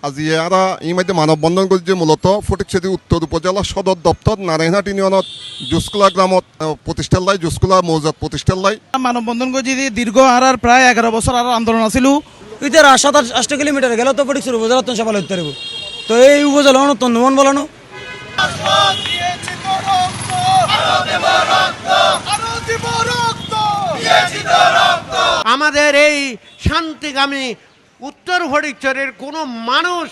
আজি এরা এই মধ্যে মানববন্ধন করছে মূলত ফটিকছড়ি উত্তর উপজেলা সদর দপ্তর নারায়ণহাট ইউনিয়নত জুসকুলা গ্রামত প্রতিষ্ঠার লাই জুসকুলা মৌজাত প্রতিষ্ঠার লাই মানববন্ধন করছি দীর্ঘ আর প্রায় 11 বছর আর আন্দোলন আছিল ইতার 7-8 কিলোমিটার গেল তো ফটিকছড়ি উপজেলা তো সবাই উত্তর তো এই উপজেলা তো নমন বলানো আমাদের এই শান্তিকামী উত্তর ফটিকছড়ির কোনো মানুষ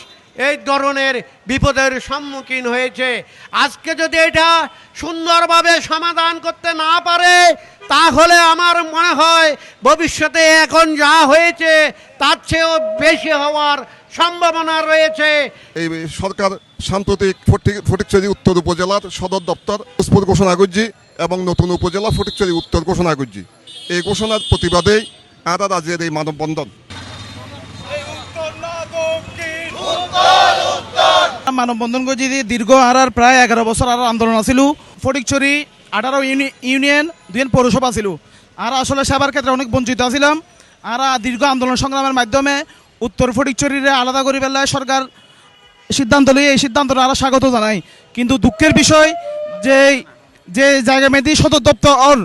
এই ধরনের বিপদের সম্মুখীন হয়েছে। আজকে যদি এটা সুন্দরভাবে সমাধান করতে না পারে তাহলে আমার মনে হয় ভবিষ্যতে এখন যা হয়েছে তার চেয়েও বেশি হওয়ার সম্ভাবনা রয়েছে। এই সরকার সাম্প্রতিক ফটিকছড়ি উত্তর উপজেলার সদর দপ্তর পুষ্পর ঘোষণা করছি এবং নতুন উপজেলা ফটিকছড়ি উত্তর ঘোষণা করছি। এই ঘোষণার প্রতিবাদেই আর আজকের এই মানববন্ধন। মানববন্ধন করছি দীর্ঘ আর প্রায় 11 বছর আর আন্দোলন আছিল ফটিকছড়ি 18 ইউনিয়ন 2 পৌরসভা ছিল আর আসলে সেবার ক্ষেত্রে অনেক বঞ্চিত ছিলাম আর দীর্ঘ আন্দোলন সংগ্রামের মাধ্যমে উত্তর ফটিকছড়ির আলাদা করে ফেলায় সরকার সিদ্ধান্ত নিয়ে এই সিদ্ধান্তটা আরও স্বাগত জানাই। কিন্তু দুঃখের বিষয় যে যে জায়গা মেয়েদি সদর দপ্তর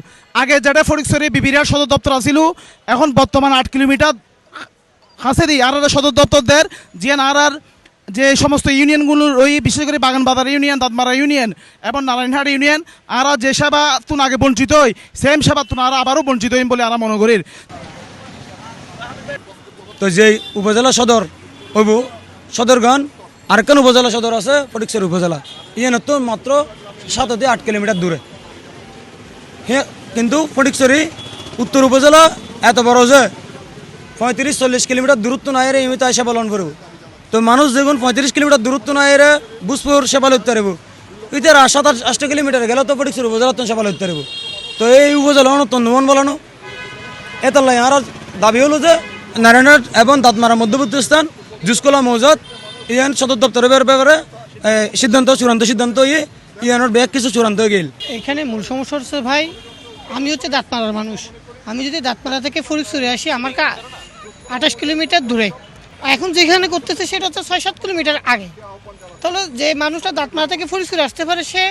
আগে যেটা ফটিকছড়ি বিবিরার সদর দপ্তর আছিল এখন বর্তমান 8 কিলোমিটার হাসেদি আর সদর দপ্তরদের জিয়ান আর যে সমস্ত ইউনিয়নগুলোর ওই বিশেষ করে বাগানবাজার ইউনিয়ন দাঁতমারা ইউনিয়ন এবং নারায়ণহাট ইউনিয়ন আর যে সেবা তুন আগে বঞ্চিত হই সেম সেবা তুন আর আবারও বঞ্চিত হইম বলে আমরা মনে করি। তো যে উপজেলা সদর হইব সদরগঞ্জ আর কেন উপজেলা সদর আছে ফটিকছড়ি উপজেলা ইয়ান তো মাত্র 7-8 কিলোমিটার দূরে কিন্তু ফটিকছড়ি উত্তর উপজেলা এত বড় যে 35-40 কিলোমিটার দূরত্ব নাই রে ইমিত সেবা পালন করব। তো মানুষ দেখুন 35 কিলোমিটার দূরত্ব নাই রে বুসপুর সেবা লইতে পারব ইতার 7-8 কিলোমিটার গেল তো ফটিকছড়ি উপজেলা তো সেবা লইতে পারব। তো এই উপজেলা তো নমন বলানো এটার লাই আর দাবি হলো যে নারায়ণহাট এবং দাঁতমারা মধ্যবর্তী স্থান জুসকলা মৌজাত ইয়ান সদর দপ্তরের ব্যাপারে চূড়ান্ত সিদ্ধান্ত ইয়ানোর ব্যাগ কিছু চূড়ান্ত হয়ে গেল। এখানে মূল সমস্যা হচ্ছে ভাই আমি হচ্ছে দাঁতমারার মানুষ, আমি যদি দাঁতমারা থেকে ফটিকছড়ি আসি আমার 28 কিলোমিটার দূরে, এখন যেখানে করতেছে সেটা হচ্ছে 6-7 কিলোমিটার আগে। তাহলে যে মানুষটা দাঁতমারা থেকে ফটিকছড়ি আসতে পারে সে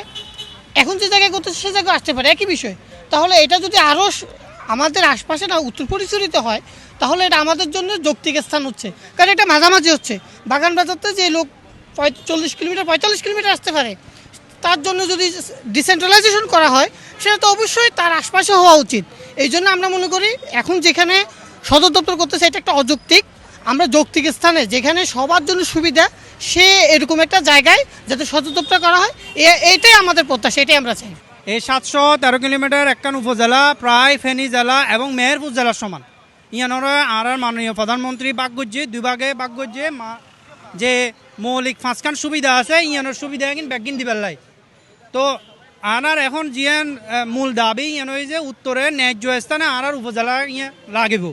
এখন যে জায়গায় করতেছে সে জায়গায় আসতে পারে একই বিষয়। তাহলে এটা যদি আরও আমাদের আশপাশে না উত্তর ফটিকছড়িতে হয় তাহলে এটা আমাদের জন্য যৌক্তিক স্থান হচ্ছে, কারণ এটা মাঝামাঝি হচ্ছে। বাগানবাজারতে যে লোক 40 কিলোমিটার 45 কিলোমিটার আসতে পারে তার জন্য যদি ডিসেন্ট্রালাইজেশন করা হয় সেটা তো অবশ্যই তার আশপাশে হওয়া উচিত। এই জন্য আমরা মনে করি এখন যেখানে সদর দপ্তর করতেছে এটা একটা অযৌক্তিক, আমরা যৌক্তিক স্থানে যেখানে সবার জন্য সুবিধা সে এরকম একটা জায়গায় যাতে সদর দপ্তর করা হয় এইটাই আমাদের প্রত্যাশা, এটাই আমরা চাই। এই 713 কিলোমিটার একখান উপজেলা প্রায় ফেনী জেলা এবং মেহেরপুর জেলার সমান। ইয়ানোর আর মাননীয় প্রধানমন্ত্রী বাক করছে 2 ভাগে বাক করছে যে মৌলিক 5খান সুবিধা আছে ইয়ানোর সুবিধা কিন্তু ব্যাগিন দিবার লাই। তো আর এখন জিয়ান মূল দাবি ইয়ান ওই যে উত্তরের ন্যায্য স্থানে আর উপজেলা ইয়ে লাগিব।